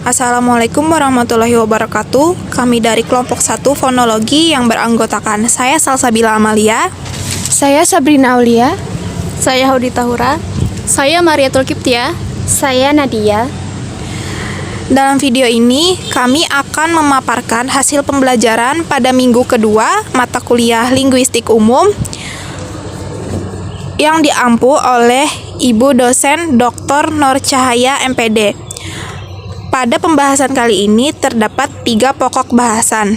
Assalamualaikum warahmatullahi wabarakatuh. Kami dari kelompok 1 fonologi yang beranggotakan saya Salsabila Amalia, Saya Sabrina Aulia. Saya Haudi Tahura. Saya Mariatul Kiptia. Saya Nadia. Dalam video ini, kami akan memaparkan hasil pembelajaran pada minggu kedua mata kuliah Linguistik Umum yang diampu oleh Ibu dosen Dr. Nur Cahaya MPD. Pada pembahasan kali ini terdapat 3 pokok bahasan.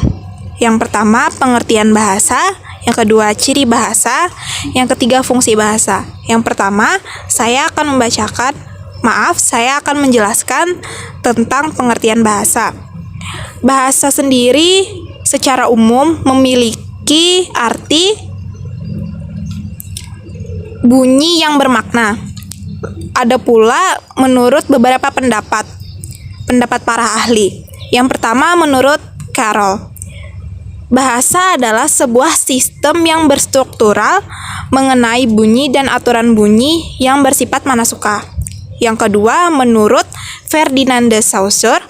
Yang pertama, pengertian bahasa. Yang kedua, ciri bahasa. Yang ketiga, fungsi bahasa. Yang pertama, saya akan menjelaskan tentang pengertian bahasa. Bahasa sendiri secara umum memiliki arti bunyi yang bermakna. Ada pula menurut beberapa pendapat para ahli. Yang pertama, menurut Carroll, bahasa adalah sebuah sistem yang berstruktural mengenai bunyi dan aturan bunyi yang bersifat mana suka. Yang kedua, menurut Ferdinand de Saussure,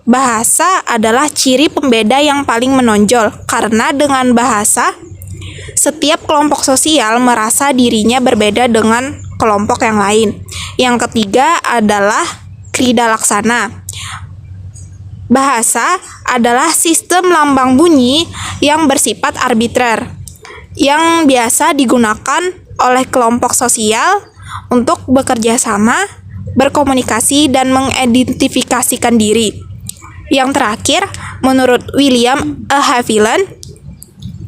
bahasa adalah ciri pembeda yang paling menonjol karena dengan bahasa setiap kelompok sosial merasa dirinya berbeda dengan kelompok yang lain. Yang ketiga adalah krida laksana. Bahasa adalah sistem lambang bunyi yang bersifat arbitrer, yang biasa digunakan oleh kelompok sosial untuk bekerja sama, berkomunikasi, dan mengidentifikasikan diri. Yang terakhir, menurut William A. Haviland,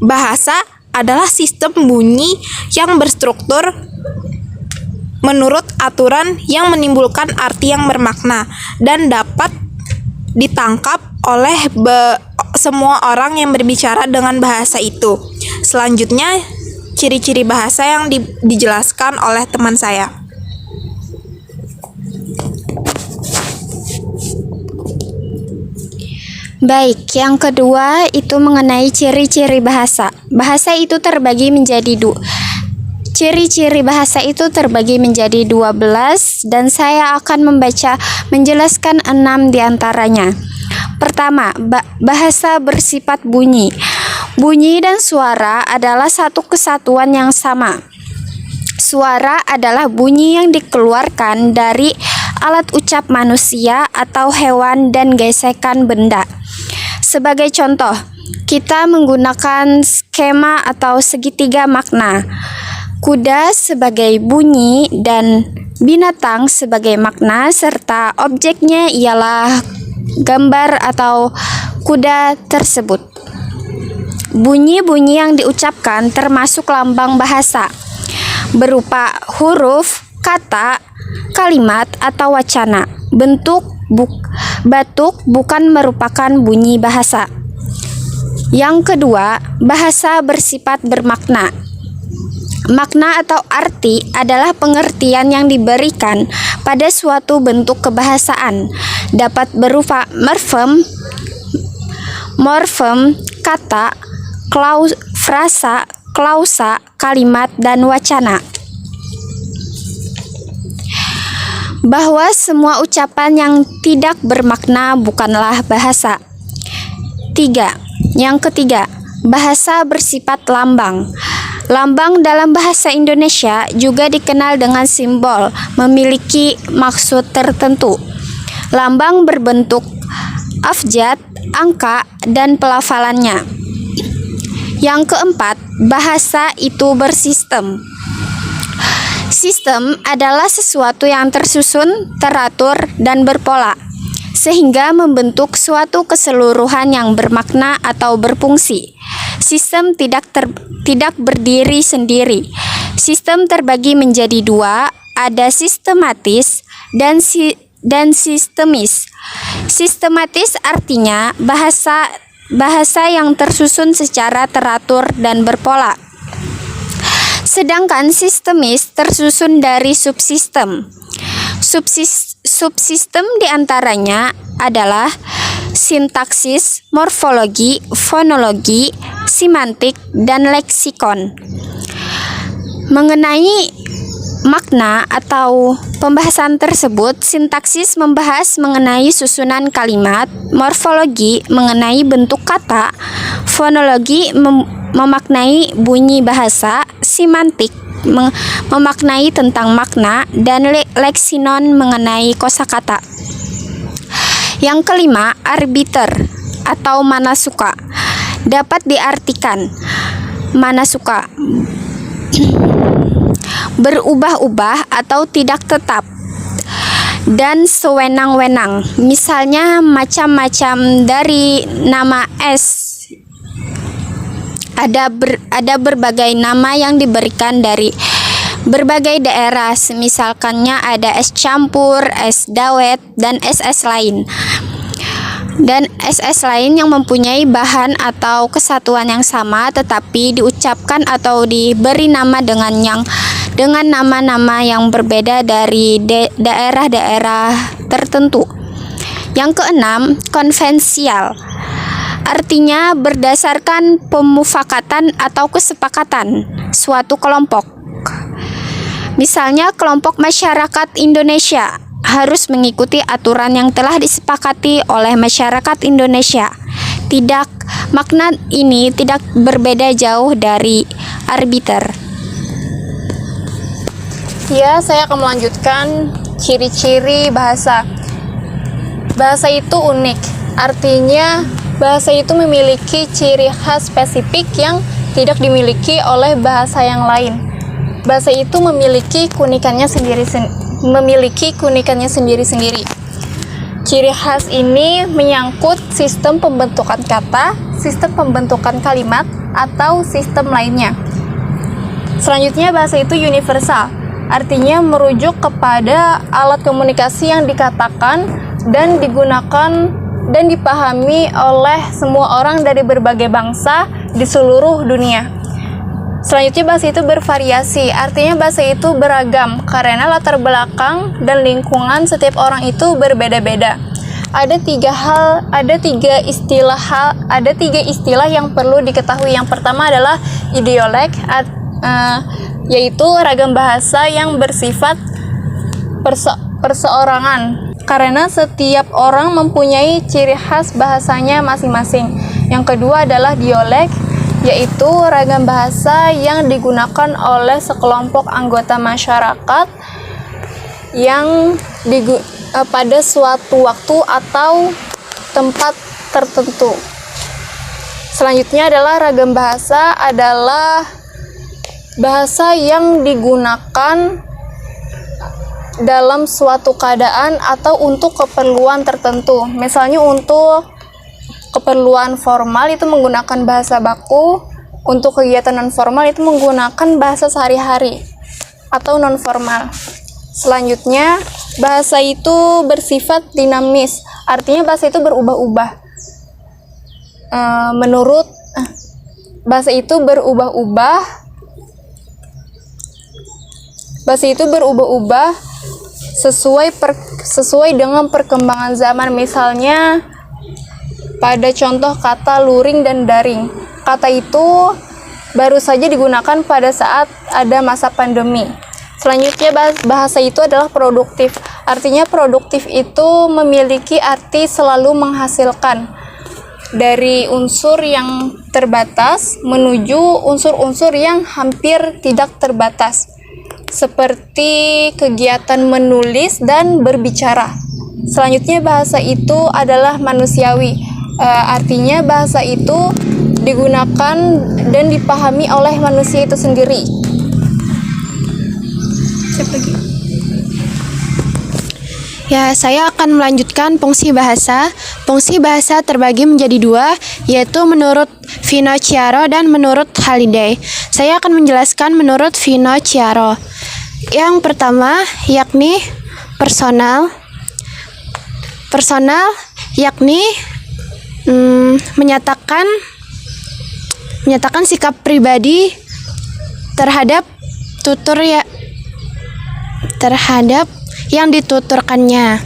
bahasa adalah sistem bunyi yang berstruktur menurut aturan yang menimbulkan arti yang bermakna dan dapat ditangkap oleh semua orang yang berbicara dengan bahasa itu. Selanjutnya, ciri-ciri bahasa yang dijelaskan oleh teman saya. Baik, yang kedua itu mengenai ciri-ciri bahasa. Ciri-ciri bahasa itu terbagi menjadi 12 dan saya akan menjelaskan 6 diantaranya. Pertama, bahasa bersifat bunyi. Bunyi dan suara adalah satu kesatuan yang sama. Suara adalah bunyi yang dikeluarkan dari alat ucap manusia atau hewan dan gesekan benda. Sebagai contoh, kita menggunakan skema atau segitiga makna. Kuda sebagai bunyi dan binatang sebagai makna serta objeknya ialah gambar atau kuda tersebut. Bunyi-bunyi yang diucapkan termasuk lambang bahasa berupa huruf, kata, kalimat, atau wacana. Batuk bukan merupakan bunyi bahasa. Yang kedua, bahasa bersifat bermakna. Makna atau arti adalah pengertian yang diberikan pada suatu bentuk kebahasaan. Dapat berupa morfem, kata, frasa, klausa, kalimat, dan wacana. Bahwa semua ucapan yang tidak bermakna bukanlah bahasa. Yang ketiga, bahasa bersifat lambang. Lambang dalam bahasa Indonesia juga dikenal dengan simbol, memiliki maksud tertentu. Lambang berbentuk abjad, angka, dan pelafalannya. Yang keempat, bahasa itu bersistem. Sistem adalah sesuatu yang tersusun, teratur, dan berpola, sehingga membentuk suatu keseluruhan yang bermakna atau berfungsi. Sistem tidak berdiri sendiri. Sistem terbagi menjadi 2, ada sistematis dan sistemis. Sistematis artinya bahasa yang tersusun secara teratur dan berpola. Sedangkan sistemis tersusun dari subsistem. Subsistem diantaranya adalah sintaksis, morfologi, fonologi, semantik, dan leksikon. Mengenai subsistem, sistematis, dan sistemis, sistematis artinya bahasa yang tersusun secara teratur dan berpola. Sedangkan sistemis tersusun dari subsistem. Subsistem diantaranya adalah sintaksis, morfologi, fonologi, semantik, dan leksikon. Mengenai subsistem, sistematis, sistematis artinya bahasa yang tersusun secara teratur dan berpola. Sedangkan sistemis tersusun dari subsistem. Subsistem diantaranya adalah sintaksis, morfologi, fonologi, semantik, dan leksikon. makna atau pembahasan tersebut, sintaksis membahas mengenai susunan kalimat, morfologi mengenai bentuk kata, fonologi memaknai bunyi bahasa, semantik memaknai tentang makna, dan leksinon mengenai kosakata. Yang kelima, arbiter atau manasuka dapat diartikan manasuka berubah-ubah atau tidak tetap dan sewenang-wenang. Misalnya macam-macam dari nama es. Ada berbagai nama yang diberikan dari berbagai daerah. Misalkannya ada es campur, es dawet, dan es lain. Dan es lain yang mempunyai bahan atau kesatuan yang sama tetapi diucapkan atau diberi nama dengan nama-nama yang berbeda dari daerah-daerah tertentu. Yang keenam, konvensial. Artinya berdasarkan pemufakatan atau kesepakatan suatu kelompok. Misalnya kelompok masyarakat Indonesia harus mengikuti aturan yang telah disepakati oleh masyarakat Indonesia. Makna ini tidak berbeda jauh dari arbiter. Ya, saya akan melanjutkan ciri-ciri bahasa. Bahasa itu unik, artinya bahasa itu memiliki ciri khas spesifik yang tidak dimiliki oleh bahasa yang lain. Bahasa itu memiliki keunikannya sendiri-sendiri. Ciri khas ini menyangkut sistem pembentukan kata, sistem pembentukan kalimat, atau sistem lainnya. Selanjutnya, bahasa itu universal, artinya merujuk kepada alat komunikasi yang dikatakan dan digunakan dan dipahami oleh semua orang dari berbagai bangsa di seluruh dunia. Selanjutnya, bahasa itu bervariasi, artinya bahasa itu beragam karena latar belakang dan lingkungan setiap orang itu berbeda-beda. Ada tiga istilah yang perlu diketahui. Yang pertama adalah idiolek, yaitu ragam bahasa yang bersifat perseorangan karena setiap orang mempunyai ciri khas bahasanya masing-masing. Yang kedua adalah dialek, yaitu ragam bahasa yang digunakan oleh sekelompok anggota masyarakat yang pada suatu waktu atau tempat tertentu. Selanjutnya adalah ragam bahasa adalah bahasa yang digunakan dalam suatu keadaan atau untuk keperluan tertentu. Misalnya untuk keperluan formal itu menggunakan bahasa baku, untuk kegiatan non formal itu menggunakan bahasa sehari-hari atau non formal. Selanjutnya, bahasa itu bersifat dinamis, artinya bahasa itu berubah-ubah. Bahasa itu berubah-ubah sesuai dengan perkembangan zaman. Misalnya pada contoh kata luring dan daring, kata itu baru saja digunakan pada saat ada masa pandemi. Selanjutnya, bahasa itu adalah produktif, artinya produktif itu memiliki arti selalu menghasilkan dari unsur yang terbatas menuju unsur-unsur yang hampir tidak terbatas, seperti kegiatan menulis dan berbicara. Selanjutnya, bahasa itu adalah manusiawi, artinya bahasa itu digunakan dan dipahami oleh manusia itu sendiri. Ya, saya akan melanjutkan fungsi bahasa. Fungsi bahasa terbagi menjadi dua, yaitu menurut Finocchiaro dan menurut Halliday. Saya akan menjelaskan menurut Finocchiaro. Yang pertama, yakni personal. Personal yakni menyatakan sikap pribadi terhadap terhadap yang dituturkannya.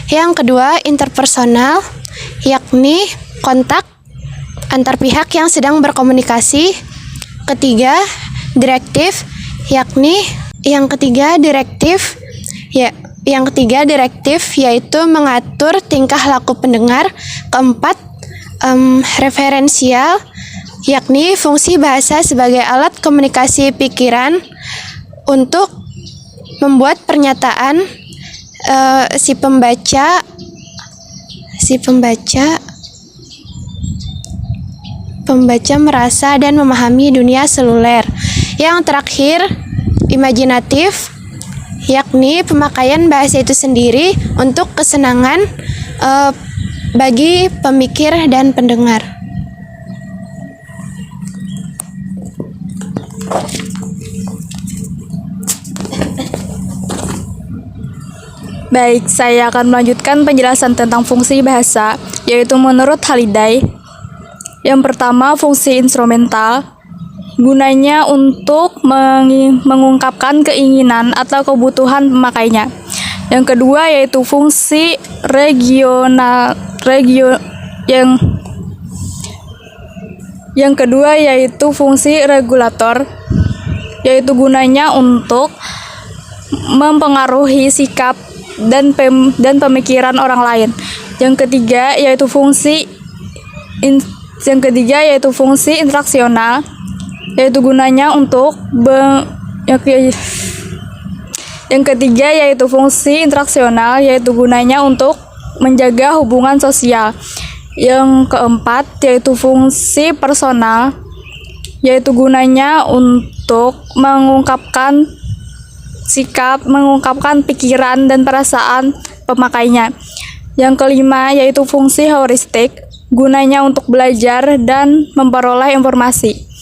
Yang kedua, interpersonal, yakni kontak antar pihak yang sedang berkomunikasi. Ketiga, direktif, yakni Yang ketiga direktif, yaitu mengatur tingkah laku pendengar. Keempat, referensial, yakni fungsi bahasa sebagai alat komunikasi pikiran untuk membuat pernyataan. Si pembaca merasa dan memahami dunia seluler. Yang terakhir, imajinatif, yakni pemakaian bahasa itu sendiri untuk kesenangan bagi pemikir dan pendengar. Baik, saya akan melanjutkan penjelasan tentang fungsi bahasa, yaitu menurut Halliday. Yang pertama, fungsi instrumental. Gunanya untuk mengungkapkan keinginan atau kebutuhan pemakainya. Yang kedua yaitu fungsi yang kedua yaitu fungsi regulator, yaitu gunanya untuk mempengaruhi sikap dan pemikiran orang lain. Yang ketiga yaitu fungsi interaksional, yaitu gunanya untuk menjaga hubungan sosial. Yang keempat yaitu fungsi personal, yaitu gunanya untuk mengungkapkan sikap, mengungkapkan pikiran dan perasaan pemakainya. Yang kelima yaitu fungsi heuristik, gunanya untuk belajar dan memperoleh informasi.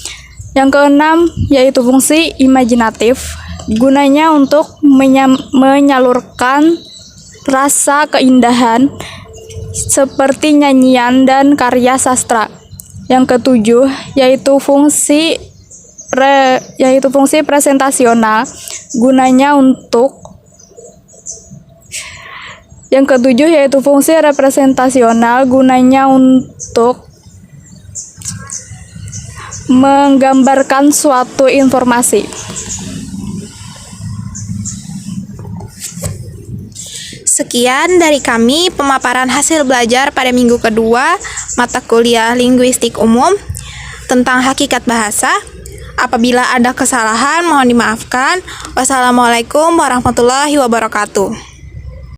Yang keenam yaitu fungsi imajinatif, gunanya untuk menyalurkan rasa keindahan seperti nyanyian dan karya sastra. Yang ketujuh yaitu fungsi presentasional, gunanya untuk menggambarkan suatu informasi. Sekian dari kami pemaparan hasil belajar pada minggu kedua mata kuliah Linguistik Umum tentang hakikat bahasa. Apabila ada kesalahan mohon dimaafkan. Wassalamualaikum warahmatullahi wabarakatuh.